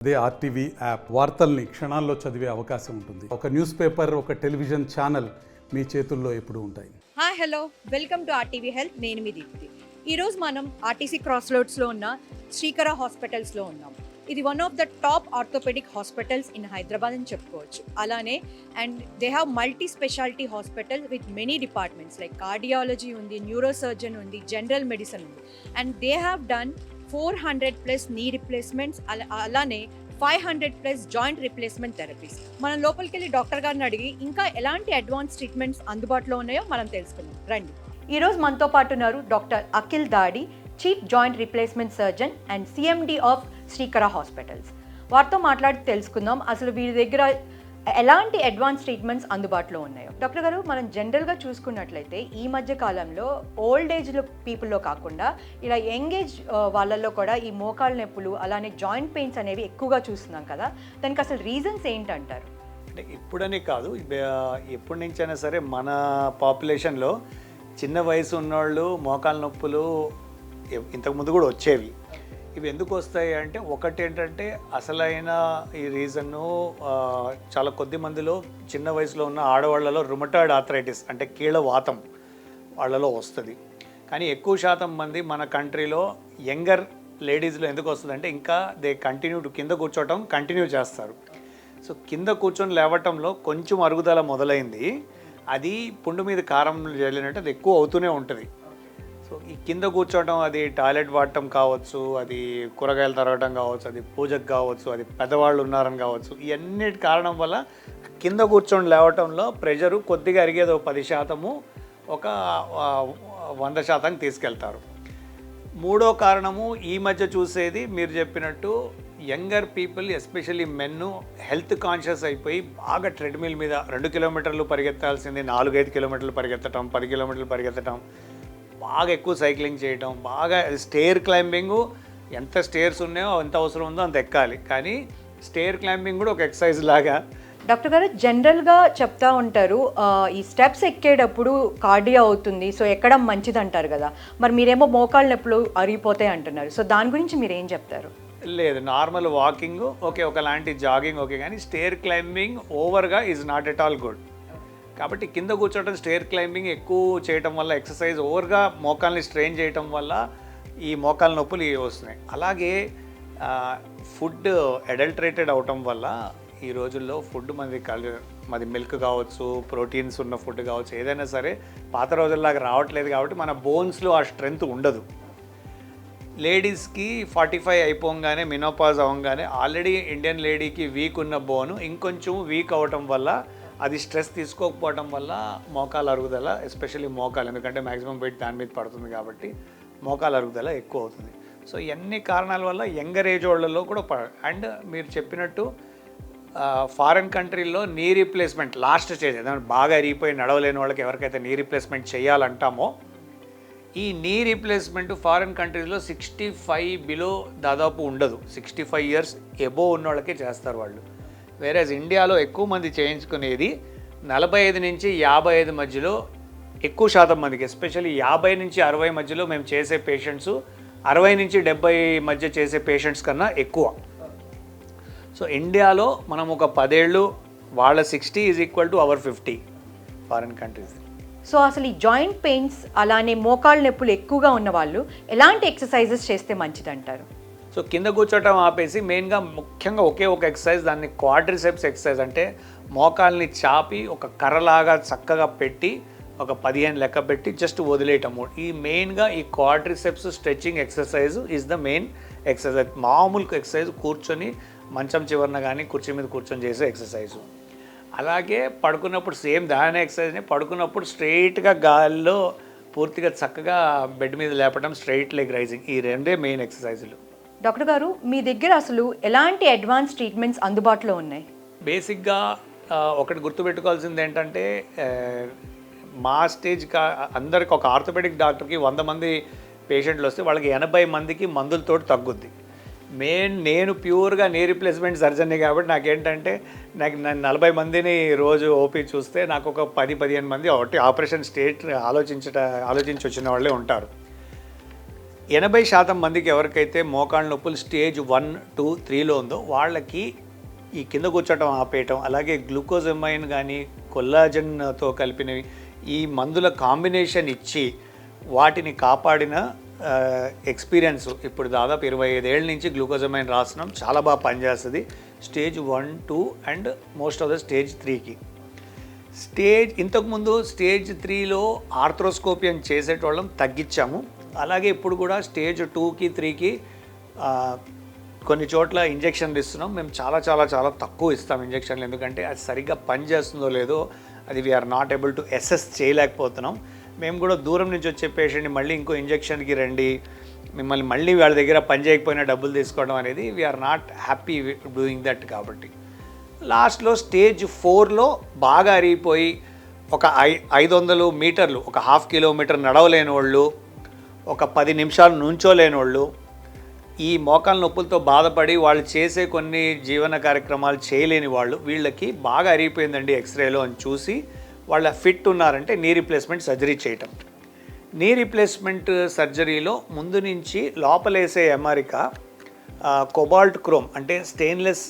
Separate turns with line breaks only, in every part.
అదే RTV app వార్తల్ని క్షణాల్లో చదివే అవకాశం ఉంటుంది. ఒక న్యూస్ పేపర్, ఒక టెలివిజన్ ఛానల్ మీ చేతుల్లో ఎప్పుడూ ఉంటాయి.
Hi hello, welcome to RTV health. నేను మీ దీప్తి. ఈరోజు మనం ఆర్టీసీ క్రాస్ రోడ్స్లో ఉన్న శ్రీకర హాస్పిటల్స్లో ఉన్నాం. ఇది one of the top orthopaedic hospitals in Hyderabad అని చెప్పుకోవచ్చు. అలానే and they have multi speciality hospital with many departments like cardiology ఉంది, న్యూరోసర్జన్ ఉంది, జనరల్ మెడిసిన్ ఉంది. And they have done 400+ knee replacements, అలానే 500+ జాయింట్ రిప్లేస్మెంట్ థెరపీస్. మనం లోపలికి వెళ్ళి డాక్టర్ గారిని అడిగి ఇంకా ఎలాంటి అడ్వాన్స్ ట్రీట్మెంట్స్ అందుబాటులో ఉన్నాయో మనం తెలుసుకుందాం. రండి. ఈరోజు మనతో పాటు ఉన్నారు డాక్టర్ అఖిల్ దాడి, chief joint replacement surgeon and CMD of Srikara hospitals. వారితో మాట్లాడి తెలుసుకుందాం అసలు వీరి దగ్గర ఎలాంటి అడ్వాన్స్ ట్రీట్మెంట్స్ అందుబాటులో ఉన్నాయో. డాక్టర్ గారు, మనం జనరల్గా చూసుకున్నట్లయితే ఈ మధ్య కాలంలో ఓల్డ్ ఏజ్లో పీపుల్లో కాకుండా ఇలా యంగ్ ఏజ్ వాళ్ళల్లో కూడా ఈ మోకాళ్ళ నొప్పులు అలానే జాయింట్ పెయిన్స్ అనేవి ఎక్కువగా చూస్తున్నాం కదా, దానికి అసలు రీజన్స్ ఏంటంటారు?
అంటే ఇప్పుడని కాదు, ఎప్పటి నుంచైనా సరే మన పాపులేషన్లో చిన్న వయసు ఉన్నవాళ్ళు మోకాళ్ళ నొప్పులు ఇంతకుముందు కూడా వచ్చేవి. ఇవి ఎందుకు వస్తాయి అంటే, ఒకటి ఏంటంటే అసలైన ఈ రీజను చాలా కొద్ది మందిలో చిన్న వయసులో ఉన్న ఆడవాళ్లలో రుమటాయిడ్ ఆర్థరైటిస్ అంటే కీళ్ళ వాతం వాళ్ళలో వస్తుంది. కానీ ఎక్కువ శాతం మంది మన కంట్రీలో యంగర్ లేడీస్లో ఎందుకు వస్తుంది అంటే, ఇంకా దే కింద కూర్చోవటం కంటిన్యూ చేస్తారు. సో కింద కూర్చొని లేవటంలో కొంచెం అరుగుదల మొదలైంది, అది పుండు మీద కారం జల్లినట్టు అది ఎక్కువ అవుతూనే ఉంటుంది. సో ఈ కింద కూర్చోవడం, అది టాయిలెట్ వాడటం కావచ్చు, అది కూరగాయలు తరగటం కావచ్చు, అది పూజకు కావచ్చు, అది పెద్దవాళ్ళు ఉన్నారని కావచ్చు, ఇవన్నిటి కారణం వల్ల కింద కూర్చొని లేవటంలో ప్రెషరు కొద్దిగా అరిగేది 10%, ఒక 100% తీసుకెళ్తారు. మూడో కారణము ఈ మధ్య చూసేది మీరు చెప్పినట్టు younger people, especially men health conscious అయిపోయి బాగా ట్రెడ్మిల్ మీద 2 కిలోమీటర్లు పరిగెత్తాల్సింది 4-5 కిలోమీటర్లు పరిగెత్తటం, 10 కిలోమీటర్లు పరిగెత్తటం, బాగా ఎక్కువ సైక్లింగ్ చేయటం, బాగా స్టేర్ క్లైంబింగు, ఎంత స్టేర్స్ ఉన్నాయో ఎంత అవసరం ఉందో అంత ఎక్కాలి. కానీ స్టేర్ క్లైంబింగ్ కూడా ఒక ఎక్సర్సైజ్ లాగా.
డాక్టర్ గారు, జనరల్గా చెప్తా ఉంటారు ఈ స్టెప్స్ ఎక్కేటప్పుడు కార్డియో అవుతుంది, సో ఎక్కడం మంచిది అంటారు కదా, మరి మీరేమో మోకాళ్ళ నొప్పులు అరిగిపోతాయి అంటున్నారు. సో దాని గురించి మీరు ఏం చెప్తారు?
లేదు, నార్మల్ వాకింగ్ ఓకే, ఒకలాంటి జాగింగ్ ఓకే, కానీ స్టేర్ క్లైంబింగ్ ఓవర్గా is not at all good. కాబట్టి కింద కూర్చోవడం, స్టేర్ క్లైంబింగ్ ఎక్కువ చేయటం వల్ల, ఎక్సర్సైజ్ ఓవర్గా మోకాల్ని స్ట్రెయిన్ చేయటం వల్ల ఈ మోకాళ్ళ నొప్పులు వస్తున్నాయి. అలాగే ఫుడ్ అడల్టరేటెడ్ అవటం వల్ల ఈ రోజుల్లో ఫుడ్ మాది మిల్క్ కావచ్చు, ప్రోటీన్స్ ఉన్న ఫుడ్ కావచ్చు, ఏదైనా సరే పాత రోజుల్లాగా రావట్లేదు. కాబట్టి మన బోన్స్లో ఆ స్ట్రెంగ్త్ ఉండదు. లేడీస్కి 45 అయిపోగానే, మినోపాజ్ అవ్వగానే ఆల్రెడీ ఇండియన్ లేడీకి వీక్ ఉన్న బోను ఇంకొంచెం వీక్ అవ్వటం వల్ల, అది స్ట్రెస్ తీసుకోకపోవడం వల్ల మోకాల అరుగుదల, ఎస్పెషల్లీ మోకాలు, ఎందుకంటే మ్యాక్సిమం వెయిట్ దాని మీద పడుతుంది కాబట్టి మోకాల అరుగుదల ఎక్కువ అవుతుంది. సో ఇవన్నీ కారణాల వల్ల యంగర్ ఏజ్ వాళ్ళలో కూడా అండ్ మీరు చెప్పినట్టు foreign కంట్రీల్లో knee replacement last stage, ఏదైనా బాగా అరిగిపోయి నడవలేని వాళ్ళకి ఎవరికైతే నీ రీప్లేస్మెంట్ చేయాలంటామో, ఈ నీ రీప్లేస్మెంట్ ఫారిన్ కంట్రీస్లో 65 బిలో దాదాపు ఉండదు. 65 ఇయర్స్ ఎబోవ్ ఉన్న వాళ్ళకే చేస్తారు వాళ్ళు. వేరేజ్ ఇండియాలో ఎక్కువ మంది చేయించుకునేది 45 నుంచి 55 మధ్యలో ఎక్కువ శాతం మందికి, ఎస్పెషల్లీ 50 నుంచి 60 మధ్యలో మేము చేసే పేషెంట్స్ 60 నుంచి 70 మధ్య చేసే పేషెంట్స్ కన్నా ఎక్కువ. సో ఇండియాలో మనం ఒక 10 ఏళ్ళు, వాళ్ళ 60 is equal to our 50 foreign countries.
So అసలు ఈ జాయింట్ పెయిన్స్ అలానే మోకాళ్ళ నొప్పులు ఎక్కువగా ఉన్న వాళ్ళు ఎలాంటి ఎక్సర్సైజెస్ చేస్తే మంచిది అంటారు?
సో కింద కూర్చోటం ఆపేసి మెయిన్గా ముఖ్యంగా ఒకే ఒక ఎక్సర్సైజ్, దాన్ని క్వాడ్రిసెప్స్ ఎక్సర్సైజ్ అంటే మోకాల్ని చాపి ఒక కర్రలాగా చక్కగా పెట్టి ఒక 15 లెక్క పెట్టి జస్ట్ వదిలేయటము. ఈ మెయిన్గా ఈ quadriceps stretching exercise is the main exercise. మామూలు ఎక్సర్సైజ్ కూర్చొని మంచం చివరన కానీ కుర్చీ మీద కూర్చొని చేసే ఎక్సర్సైజు. అలాగే పడుకున్నప్పుడు సేమ్ దాని ఎక్సర్సైజ్ని పడుకున్నప్పుడు స్ట్రెయిట్గా గాలిలో పూర్తిగా చక్కగా బెడ్ మీద లేపడం, స్ట్రెయిట్ లెగ్ రైజింగ్, ఈ రెండే మెయిన్ ఎక్సర్సైజులు.
డాక్టర్ గారు, మీ దగ్గర అసలు ఎలాంటి అడ్వాన్స్ ట్రీట్మెంట్స్ అందుబాటులో ఉన్నాయి?
బేసిక్గా ఒకటి గుర్తుపెట్టుకోవాల్సింది ఏంటంటే, మా అందరికి ఒక ఆర్థోపెడిక్ డాక్టర్కి 100 మంది పేషెంట్లు వస్తే వాళ్ళకి 80 మందికి మందులతో తగ్గుద్ది. నేను ప్యూర్గా నీ రీప్లేస్మెంట్ సర్జన్ని కాబట్టి నాకేంటంటే, నాకు 40 మందిని రోజు ఓపీ చూస్తే నాకు ఒక 10-15 మంది ఒకటి ఆపరేషన్ స్టేట్ ఆలోచించి వచ్చిన వాళ్ళే ఉంటారు. 80% మందికి ఎవరికైతే మోకాళ్ళ నొప్పులు స్టేజ్ 1, 2, 3లో ఉందో వాళ్ళకి ఈ కింద కూర్చోటం ఆపేయటం, అలాగే గ్లూకోజమైన్ కానీ కొల్లాజన్తో కలిపినవి ఈ మందుల కాంబినేషన్ ఇచ్చి వాటిని కాపాడిన ఎక్స్పీరియన్స్ ఇప్పుడు దాదాపు 25 ఏళ్ళ నుంచి గ్లూకోజమైన్ రాస్తున్నాం. చాలా బాగా పనిచేస్తుంది stage 1, 2 and most of the stage 3కి. ఇంతకుముందు స్టేజ్ 3లో ఆర్థ్రోస్కోపీ అని చేసేటోళ్ళం తగ్గించాము. అలాగే ఇప్పుడు కూడా స్టేజ్ 2కి 3కి కొన్ని చోట్ల ఇంజెక్షన్లు ఇస్తున్నాం. మేము చాలా చాలా చాలా తక్కువ ఇస్తాం ఇంజెక్షన్లు, ఎందుకంటే అది సరిగ్గా పనిచేస్తుందో లేదో అది we're not able to assess చేయలేకపోతున్నాం. మేము కూడా దూరం నుంచి వచ్చే పేషెంట్ని మళ్ళీ ఇంకో ఇంజెక్షన్కి రండి, మిమ్మల్ని మళ్ళీ వాళ్ళ దగ్గర పని చేయకపోయినా డబ్బులు తీసుకోవడం అనేది we're not happy doing that. కాబట్టి లాస్ట్లో స్టేజ్ 4లో బాగా అరిగిపోయి ఒక 500 మీటర్లు, ఒక 1/2 కిలోమీటర్ నడవలేని వాళ్ళు, ఒక 10 నిమిషాలు నుంచోలేని వాళ్ళు, ఈ మోకాళ్ళ నొప్పులతో బాధపడి వాళ్ళు చేసే కొన్ని జీవన కార్యక్రమాలు చేయలేని వాళ్ళు, వీళ్ళకి బాగా అరిగిపోయిందండి ఎక్స్రేలో అని చూసి వాళ్ళ ఫిట్ ఉన్నారంటే నీ రీప్లేస్మెంట్ సర్జరీ చేయటం. నీ రీప్లేస్మెంట్ సర్జరీలో ముందు నుంచి లోపలేసే అమరిక కొబాల్ట్ క్రోమ్, అంటే స్టెయిన్లెస్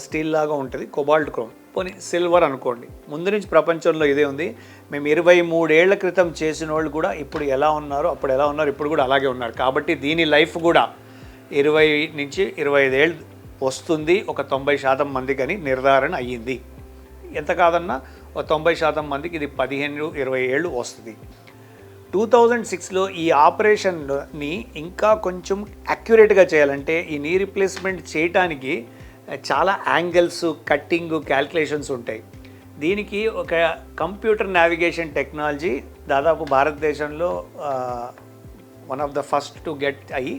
స్టీల్ లాగా ఉంటుంది కొబాల్ట్ క్రోమ్, పోనీ సిల్వర్ అనుకోండి. ముందు నుంచి ప్రపంచంలో ఇదే ఉంది. మేము 23 ఏళ్ల క్రితం చేసిన వాళ్ళు కూడా ఇప్పుడు ఎలా ఉన్నారో అప్పుడు ఎలా ఉన్నారు ఇప్పుడు కూడా అలాగే ఉన్నారు. కాబట్టి దీని లైఫ్ కూడా 20 నుంచి 25 ఏళ్ళు వస్తుంది ఒక 90% మందికి అని నిర్ధారణ అయ్యింది. ఎంత కాదన్నా ఒక 90% మందికి ఇది 15-20 ఏళ్ళు వస్తుంది. 2006లో ఈ ఆపరేషన్ని ఇంకా కొంచెం అక్యురేట్గా చేయాలంటే ఈ నీ రీప్లేస్మెంట్ చేయటానికి చాలా యాంగిల్స్, కట్టింగ్, క్యాల్కులేషన్స్ ఉంటాయి. దీనికి ఒక కంప్యూటర్ నావిగేషన్ టెక్నాలజీ దాదాపు భారతదేశంలో one of the first to get అయ్యి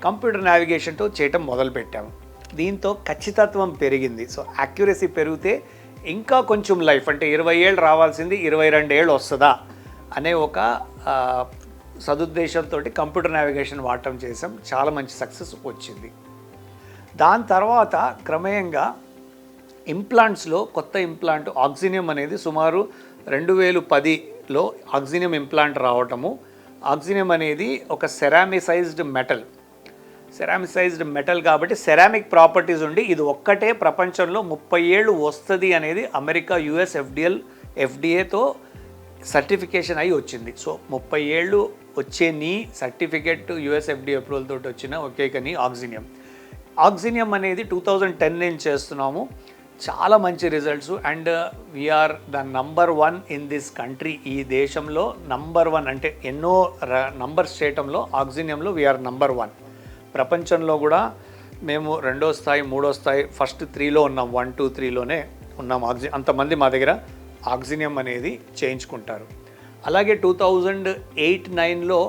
కంప్యూటర్ నావిగేషన్తో చేయటం మొదలుపెట్టాము. దీంతో ఖచ్చితత్వం పెరిగింది. సో యాక్యురసీ పెరిగితే ఇంకా కొంచెం లైఫ్, అంటే 20 ఏళ్ళు రావాల్సింది 22 ఏళ్ళు వస్తుందా అనే ఒక సదుద్దేశంతో కంప్యూటర్ నావిగేషన్ వాడటం చేసాం. చాలా మంచి సక్సెస్ వచ్చింది. దాని తర్వాత క్రమేయంగా ఇంప్లాంట్స్లో కొత్త ఇంప్లాంట్ ఆక్సినియం అనేది సుమారు 2010లో ఆక్సినియం ఇంప్లాంట్ రావటము. ఆక్సినియం అనేది ఒక సెరామిసైజ్డ్ మెటల్ కాబట్టి సెరామిక్ ప్రాపర్టీస్ ఉండి ఇది ఒక్కటే ప్రపంచంలో 30 ఏళ్ళు వస్తుంది అనేది అమెరికా US FDAతో సర్టిఫికేషన్ అయి వచ్చింది. సో 30 ఏళ్ళు వచ్చే నీ సర్టిఫికేట్ US FDA అప్రూవల్ తోటి వచ్చిన ఒకే కని ఆక్సినియం అనేది 2010 నుంచి చేస్తున్నాము. చాలా మంచి results and we're the number 1 in this country. ఈ దేశంలో నంబర్ 1 అంటే ఎన్నో నంబర్స్ చేయటంలో ఆక్సినియంలో వీఆర్ నంబర్ 1. ప్రపంచంలో కూడా మేము 2వ స్థాయి, 3వ స్థాయి, ఫస్ట్ 3లో ఉన్నాం, 1, 2, 3లోనే ఉన్నాం. అంతమంది మా దగ్గర ఆక్సినియం అనేది చేయించుకుంటారు. అలాగే 2008-9లో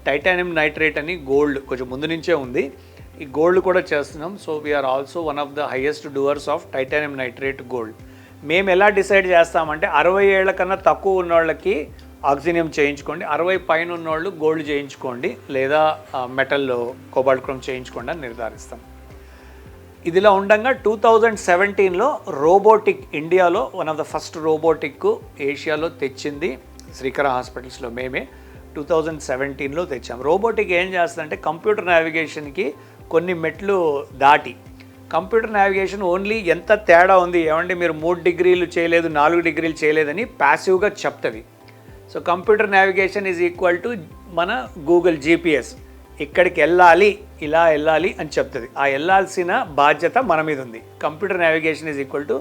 టైటానియం నైట్రేట్ అని గోల్డ్ కొంచెం ముందు నుంచే ఉంది, ఈ గోల్డ్ కూడా చేస్తున్నాం. So we're also one of the highest doers of titanium nitrate gold. మేము ఎలా డిసైడ్ చేస్తామంటే 60 ఏళ్ల కన్నా తక్కువ ఉన్న వాళ్ళకి ఆక్సినియం చేయించుకోండి, 60 పైన ఉన్నవాళ్ళు గోల్డ్ చేయించుకోండి, లేదా మెటల్ కోబాల్ట్ క్రోమ్ చేయించుకోండి అని నిర్ధారిస్తాం. ఇదిలా ఉండగా 2017లో రోబోటిక్, ఇండియాలో one of the first robotic ఏషియాలో తెచ్చింది శ్రీకర హాస్పిటల్స్లో మేమే 2017లో తెచ్చాం. రోబోటిక్ ఏం చేస్తుందంటే కంప్యూటర్ నావిగేషన్కి కొన్ని మెట్లు దాటి, కంప్యూటర్ నావిగేషన్ ఓన్లీ ఎంత తేడా ఉంది, ఏమంటే మీరు 3 డిగ్రీలు చేయలేదు 4 డిగ్రీలు చేయలేదని ప్యాసివ్గా చెప్తుంది. So computer navigation is equal to మన గూగుల్ GPS, ఇక్కడికి వెళ్ళాలి, ఇలా వెళ్ళాలి అని చెప్తుంది. ఆ వెళ్ళాల్సిన బాధ్యత మన మీద ఉంది. Computer navigation is equal to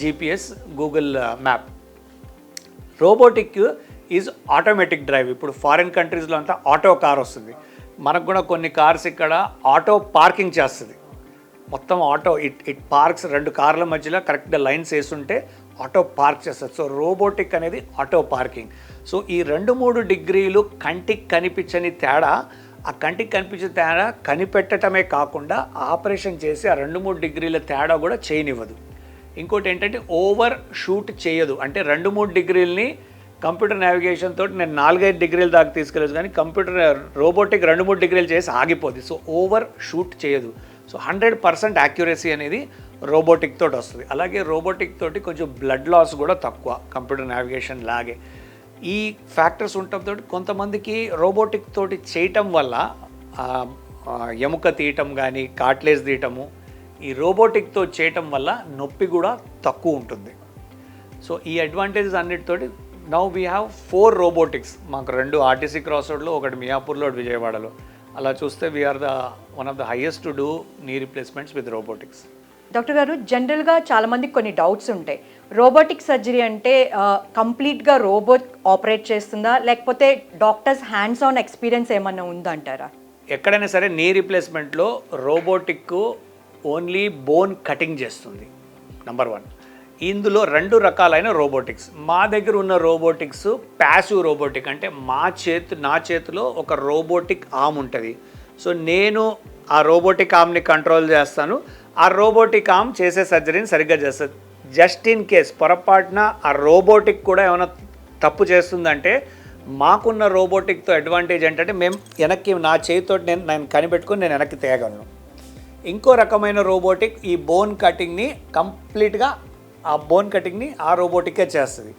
GPS, Google map. Robotic is automatic drive. ఇప్పుడు ఫారిన్ కంట్రీస్లో అంతా ఆటో కార్ వస్తుంది, మనకు కూడా కొన్ని కార్స్ ఇక్కడ ఆటో పార్కింగ్ చేస్తుంది. మొత్తం ఆటో ఇట్ పార్క్స్, 2 కార్ల మధ్యలో కరెక్ట్గా లైన్స్ వేస్తుంటే ఆటో పార్క్ చేస్తుంది. సో రోబోటిక్ అనేది ఆటో పార్కింగ్. సో ఈ 2-3 డిగ్రీలు కంటికి కనిపించని తేడా, ఆ కంటికి కనిపించే తేడా కనిపెట్టడమే కాకుండా ఆపరేషన్ చేసి ఆ 2-3 డిగ్రీల తేడా కూడా చేయనివ్వదు. ఇంకోటి ఏంటంటే ఓవర్ షూట్ చేయదు. అంటే 2-3 డిగ్రీలని కంప్యూటర్ నావిగేషన్ తోటి నేను 4-5 డిగ్రీల దాకా తీసుకెళ్ళదు, కానీ రోబోటిక్ 2-3 డిగ్రీలు చేసి ఆగిపోద్ది. సో ఓవర్ షూట్ చేయదు. సో 100% యాక్యురసీ అనేది రోబోటిక్ తోటి వస్తుంది. అలాగే రోబోటిక్ తోటి కొంచెం బ్లడ్ లాస్ కూడా తక్కువ కంప్యూటర్ నావిగేషన్ లాగే. ఈ ఫ్యాక్టర్స్ ఉండటంతో కొంతమందికి రోబోటిక్ తోటి చేయటం వల్ల ఎముక తీయటం కానీ కాట్లేజ్ తీయటము ఈ రోబోటిక్తో చేయటం వల్ల నొప్పి కూడా తక్కువ ఉంటుంది. సో ఈ అడ్వాంటేజెస్ అన్నిటితోటి నౌ వీ హ్యావ్ 4 రోబోటిక్స్. మాకు 2 ఆర్టీసీ క్రాస్ రోడ్లో, ఒకటి మియాపూర్లో, ఒకటి విజయవాడలో. అలా చూస్తే we're one of the highest to do knee replacements with robotics.
Doctor గారు, జనరల్గా చాలామందికి కొన్ని డౌట్స్ ఉంటాయి. రోబోటిక్ సర్జరీ అంటే కంప్లీట్గా రోబోట్ ఆపరేట్ చేస్తుందా, లేకపోతే డాక్టర్స్ హ్యాండ్స్ ఆన్ ఎక్స్పీరియన్స్ ఏమన్నా ఉందంటారా?
ఎక్కడైనా సరే నీ రీప్లేస్మెంట్లో రోబోటిక్ ఓన్లీ బోన్ కటింగ్ చేస్తుంది, నంబర్ 1. ఇందులో 2 రకాలైన రోబోటిక్స్. మా దగ్గర ఉన్న రోబోటిక్స్ ప్యాసివ్ రోబోటిక్, అంటే నా చేతిలో ఒక రోబోటిక్ ఆర్మ్ ఉంటుంది. సో నేను ఆ రోబోటిక్ ఆర్మ్ని కంట్రోల్ చేస్తాను. ఆ రోబోటిక్ ఆర్మ్ చేసే సర్జరీని సరిగ్గా చేస్తుంది. జస్ట్ ఇన్ కేస్ పొరపాటున ఆ రోబోటిక్ కూడా ఏమైనా తప్పు చేస్తుందంటే మాకున్న రోబోటిక్తో అడ్వాంటేజ్ ఏంటంటే మేము వెనక్కి నా చేతితో నేను కనిపెట్టుకుని నేను వెనక్కి తేయగలను. ఇంకో రకమైన రోబోటిక్ ఈ బోన్ కటింగ్ని కంప్లీట్గా ఆ బోన్ కటింగ్ని ఆ రోబోటికే చేస్తుంది.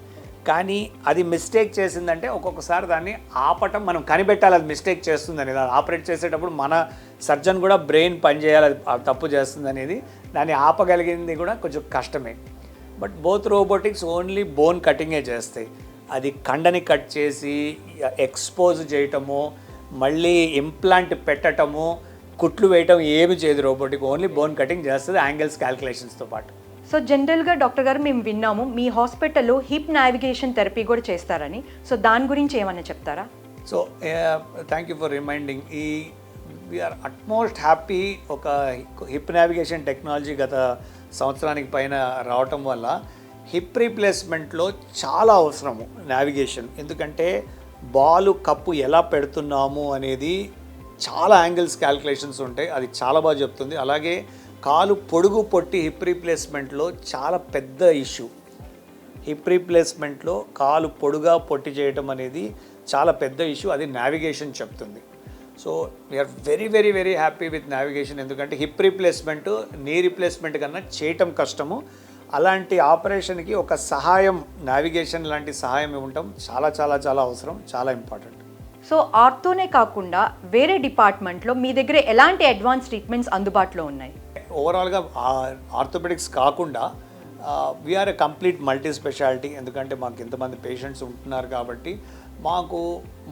కానీ అది మిస్టేక్ చేసిందంటే ఒక్కొక్కసారి దాన్ని ఆపటం మనం కనిపెట్టాలి, అది మిస్టేక్ చేస్తుందని. దాన్ని ఆపరేట్ చేసేటప్పుడు మన సర్జన్ కూడా బ్రెయిన్ పనిచేయాలి, అది తప్పు చేస్తుంది అనేది. దాన్ని ఆపగలిగింది కూడా కొంచెం కష్టమే. But both robotics only bone కటింగే చేస్తాయి. అది కండని కట్ చేసి ఎక్స్పోజ్ చేయటము, మళ్ళీ ఇంప్లాంట్ పెట్టటము, కుట్లు వేయటం ఏమి చేయదు రోబోటిక్. ఓన్లీ బోన్ కటింగ్ చేస్తుంది యాంగిల్స్ క్యాల్కులేషన్స్తో పాటు.
సో జనరల్గా డాక్టర్ గారు మేము విన్నాము మీ హాస్పిటల్లో హిప్ నావిగేషన్ థెరపీ కూడా చేస్తారని. సో దాని గురించి ఏమన్నా చెప్తారా?
So thank you for reminding. We're utmost happy. ఒక హిప్ నావిగేషన్ టెక్నాలజీ గత సంవత్సరానికి పైన రావటం వల్ల హిప్ రీప్లేస్మెంట్లో చాలా అవసరము నావిగేషన్. ఎందుకంటే బాలు కప్పు ఎలా పెడుతున్నాము అనేది చాలా యాంగిల్స్ క్యాల్కులేషన్స్ ఉంటాయి. అది చాలా బాగా చెప్తుంది. అలాగే కాలు పొడుగు పొట్టి హిప్ రీప్లేస్మెంట్లో చాలా పెద్ద ఇష్యూ. హిప్ రీప్లేస్మెంట్లో కాలు పొడుగా పొట్టి చేయటం అనేది చాలా పెద్ద ఇష్యూ. అది నావిగేషన్ చెప్తుంది. So we're very very very happy with navigation. ఎందుకంటే హిప్ రీప్లేస్మెంట్ నీ రీప్లేస్మెంట్ కన్నా చేయటం కష్టము. అలాంటి ఆపరేషన్కి ఒక సహాయం, నావిగేషన్ లాంటి సహాయం ఇవ్వటం చాలా చాలా చాలా అవసరం, చాలా ఇంపార్టెంట్.
సో ఆర్థోనే కాకుండా వేరే డిపార్ట్మెంట్లో మీ దగ్గర ఎలాంటి అడ్వాన్స్ ట్రీట్మెంట్స్ అందుబాటులో ఉన్నాయి?
ఓవరాల్గా ఆర్థోపెడిక్స్ కాకుండా we're a complete multi speciality. ఎందుకంటే మాకు ఇంతమంది పేషెంట్స్ ఉంటున్నారు కాబట్టి మాకు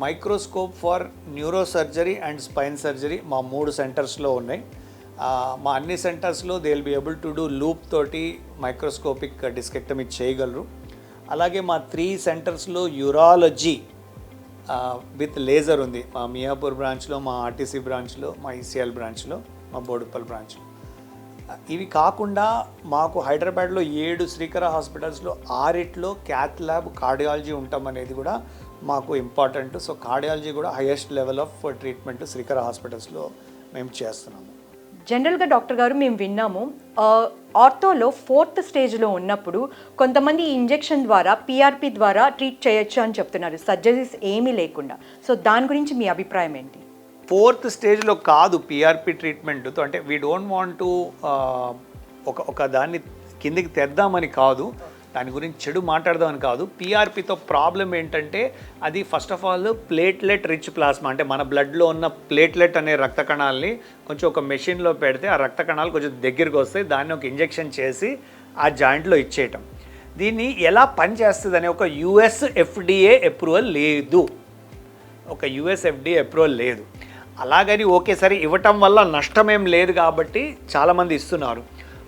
microscope for neuro surgery and spine surgery మా 3 సెంటర్స్లో ఉన్నాయి. మా అన్ని సెంటర్స్లో they will be able to do loop తోటి మైక్రోస్కోపిక్ డిస్కెక్టమీ చేయగలరు. అలాగే మా 3 సెంటర్స్లో యూరాలజీ విత్ లేజర్ ఉంది. మా మియాపూర్ బ్రాంచ్లో, మా ఆర్టీసీ బ్రాంచ్లో, మా ఈసీఎల్ బ్రాంచ్లో, మా బోడుప్పల్ బ్రాంచ్లో. ఇవి కాకుండా మాకు హైదరాబాద్లో 7 శ్రీకర హాస్పిటల్స్లో 6 క్యాత్ ల్యాబ్, కార్డియాలజీ ఉంటాం అనేది కూడా మాకు ఇంపార్టెంట్. సో కార్డియాలజీ కూడా హైయెస్ట్ లెవెల్ ఆఫ్ ట్రీట్మెంట్ శ్రీకర హాస్పిటల్స్లో మేము చేస్తున్నాము.
జనరల్గా డాక్టర్ గారు మేము విన్నాము ఆర్థోలో 4th స్టేజ్లో ఉన్నప్పుడు కొంతమంది ఇంజెక్షన్ ద్వారా పిఆర్పి ద్వారా ట్రీట్ చేయొచ్చు అని చెప్తున్నారు, సర్జరీస్ ఏమీ లేకుండా. సో దాని గురించి మీ అభిప్రాయం ఏంటి?
4th స్టేజ్లో కాదు పిఆర్పి ట్రీట్మెంట్తో. అంటే వీ డోంట్ వాంట్ టు ఒక దాన్ని కిందికి తెద్దామని కాదు, దాని గురించి చెడు మాట్లాడదామని కాదు. పిఆర్పితో ప్రాబ్లం ఏంటంటే అది first of all platelet rich plasma, అంటే మన బ్లడ్లో ఉన్న ప్లేట్లెట్ అనే రక్త కణాలని కొంచెం ఒక మెషిన్లో పెడితే ఆ రక్త కణాలు కొంచెం దగ్గరికి వస్తాయి. దాన్ని ఒక ఇంజెక్షన్ చేసి ఆ జాయింట్లో ఇచ్చేయటం. దీన్ని ఎలా పనిచేస్తుంది అనే ఒక యుఎస్ ఎఫ్డిఏ అప్రూవల్ లేదు. లేదు. అలాగని ఒకేసారి ఇవ్వటం వల్ల నష్టమేం లేదు కాబట్టి చాలామంది ఇస్తున్నారు.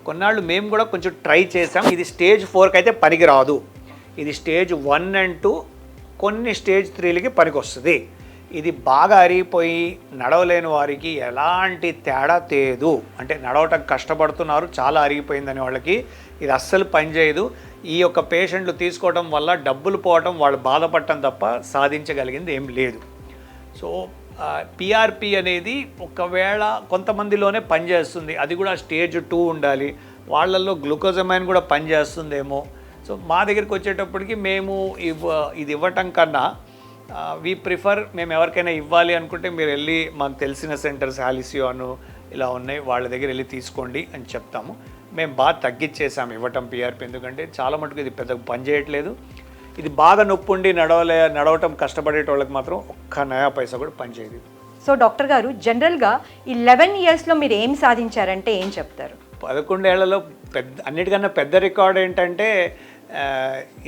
కొన్నాళ్ళు మేము కూడా కొంచెం ట్రై చేసాం. ఇది స్టేజ్ 4కి అయితే పనికిరాదు, ఇది స్టేజ్ 1 and 2, కొన్ని స్టేజ్ 3లకి పనికి వస్తుంది. ఇది బాగా అరిగిపోయి నడవలేని వారికి ఎలాంటి తేడా తెలియదు. అంటే నడవటం కష్టపడుతున్నారు, చాలా అరిగిపోయిందని వాళ్ళకి ఇది అస్సలు పనిచేయదు. ఈ యొక్క పేషెంట్లు తీసుకోవడం వల్ల డబ్బులు పోవటం, వాళ్ళు బాధపడటం తప్ప సాధించగలిగింది ఏం లేదు. సో పిఆర్పి అనేది ఒకవేళ కొంతమందిలోనే పనిచేస్తుంది, అది కూడా స్టేజ్ 2 ఉండాలి. వాళ్ళల్లో గ్లూకోజమైన్ కూడా పనిచేస్తుందేమో. సో మా దగ్గరికి వచ్చేటప్పటికి మేము ఇది ఇవ్వటం కన్నా వీ ప్రిఫర్, మేము ఎవరికైనా ఇవ్వాలి అనుకుంటే మీరు వెళ్ళి మాకు తెలిసిన సెంటర్స్ హాలిసియోను ఇలా ఉన్నాయి, వాళ్ళ దగ్గర వెళ్ళి తీసుకోండి అని చెప్తాము. మేము బాగా తగ్గించేసాము ఇవ్వటం పిఆర్పి. ఎందుకంటే చాలా మటుకు ఇది పెద్దగా పనిచేయట్లేదు. ఇది బాగా నొప్పి ఉండి నడవటం కష్టపడేటోళ్ళకి మాత్రం ఒక్క నయా పైసా కూడా పనిచేయదు.
సో డాక్టర్ గారు జనరల్గా ఈ 11 ఇయర్స్లో మీరు ఏం సాధించారంటే ఏం చెప్తారు?
11 ఏళ్లలో అన్నిటికన్నా పెద్ద రికార్డ్ ఏంటంటే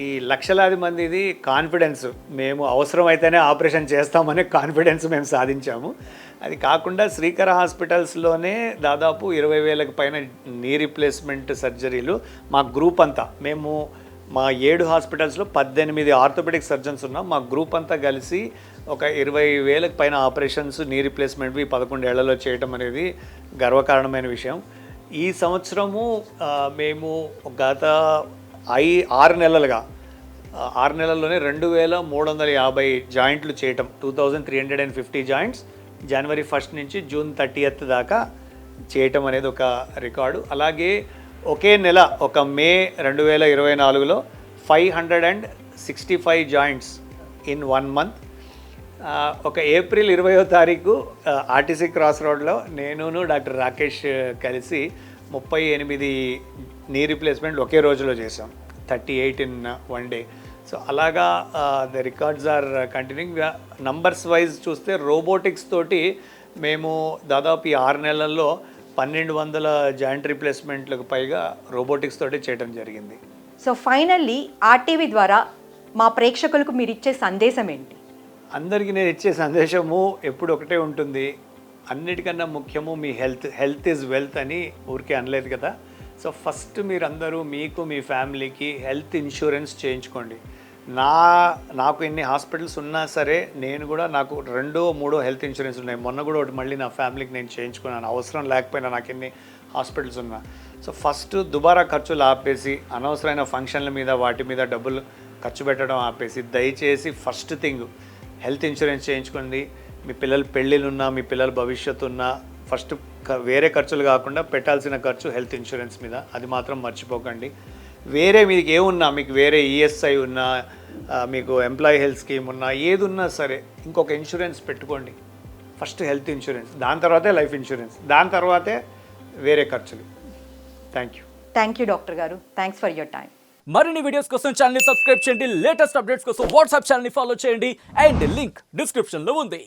ఈ లక్షలాది మందిది కాన్ఫిడెన్స్. మేము అవసరమైతేనే ఆపరేషన్ చేస్తామనే కాన్ఫిడెన్స్ మేము సాధించాము. అది కాకుండా శ్రీకర హాస్పిటల్స్లోనే దాదాపు 20,000కి పైన నీ రీప్లేస్మెంట్ సర్జరీలు మా గ్రూప్ అంతా, మేము మా 7 హాస్పిటల్స్లో 18 ఆర్థోపెడిక్ సర్జన్స్ ఉన్నాం. మా గ్రూప్ అంతా కలిసి ఒక 20,000కి పైన ఆపరేషన్స్ నీ రీప్లేస్మెంట్వి 11 ఏళ్లలో చేయటం అనేది గర్వకారణమైన విషయం. ఈ సంవత్సరము మేము గత 6 నెలలుగా 6 నెలల్లోనే 2,350 జాయింట్లు చేయటం, 2,350 జాయింట్స్ జనవరి 1 నుంచి జూన్ 30 దాకా చేయటం అనేది ఒక రికార్డు. అలాగే ఒకే నెల ఒక మే 2024లో 565 జాయింట్స్ ఇన్ 1 మంత్. ఒక ఏప్రిల్ 20వ తారీఖు ఆర్టీసీ క్రాస్ రోడ్లో నేను డాక్టర్ రాకేష్ కలిసి 38 నీ రీప్లేస్మెంట్ ఒకే రోజులో చేసాం, 38 ఇన్ 1 డే. సో అలాగా the records are continuing. Numbers wise చూస్తే రోబోటిక్స్ తోటి మేము దాదాపు ఈ 6 నెలల్లో 1,200 జాయింట్ రీప్లేస్మెంట్లకు పైగా రోబోటిక్స్ తోటి చేయడం జరిగింది.
సో ఫైనల్లీ ఆర్టీవీ ద్వారా మా ప్రేక్షకులకు మీరు ఇచ్చే సందేశం ఏంటి?
అందరికీ నేను ఇచ్చే సందేశము ఎప్పుడు ఒకటే ఉంటుంది, అన్నిటికన్నా ముఖ్యము మీ హెల్త్ ఈజ్ వెల్త్ అని ఊరికే అనలేదు కదా. సో ఫస్ట్ మీరందరూ మీకు మీ ఫ్యామిలీకి హెల్త్ ఇన్సూరెన్స్ చేయించుకోండి. నాకు ఎన్ని హాస్పిటల్స్ ఉన్నా సరే నేను కూడా నాకు 2-3 హెల్త్ ఇన్సూరెన్స్ ఉన్నాయి. మొన్న కూడా ఒకటి మళ్ళీ నా ఫ్యామిలీకి నేను చేయించుకున్నాను, అవసరం లేకపోయినా నాకు ఎన్ని హాస్పిటల్స్ ఉన్నా. సో ఫస్ట్ దుబారా ఖర్చులు ఆపేసి, అనవసరమైన ఫంక్షన్ల మీద వాటి మీద డబ్బులు ఖర్చు పెట్టడం ఆపేసి, దయచేసి ఫస్ట్ థింగ్ హెల్త్ ఇన్సూరెన్స్ చేయించుకోండి. మీ పిల్లల పెళ్ళిళ్ళున్నా, మీ పిల్లల భవిష్యత్తు ఉన్నా, ఫస్ట్ వేరే ఖర్చులు కాకుండా పెట్టాల్సిన ఖర్చు హెల్త్ ఇన్సూరెన్స్ మీద, అది మాత్రం మర్చిపోకండి. వేరే మీకు ఏమున్నా, మీకు వేరే ఈఎస్ఐ ఉన్నా, మీకు ఎంప్లాయీ హెల్త్ స్కీమ్ ఉన్నా, ఏది ఉన్నా సరే ఇంకొక ఇన్సూరెన్స్ పెట్టుకోండి. ఫస్ట్ హెల్త్ ఇన్సూరెన్స్, దాని తర్వాతే లైఫ్ ఇన్సూరెన్స్, దాని తర్వాతే వేరే ఖర్చులు. థ్యాంక్ యూ
డాక్టర్ గారు, థ్యాంక్స్ ఫర్ యువర్ టైం.
మరిన్ని వీడియోస్ కోసం ఛానల్ ని సబ్స్క్రైబ్ చేయండి, లేటెస్ట్ అప్డేట్స్ కోసం వాట్సాప్ ఛానల్ ని ఫాలో చేయండి, అండ్ లింక్ డిస్క్రిప్షన్ లో ఉంది.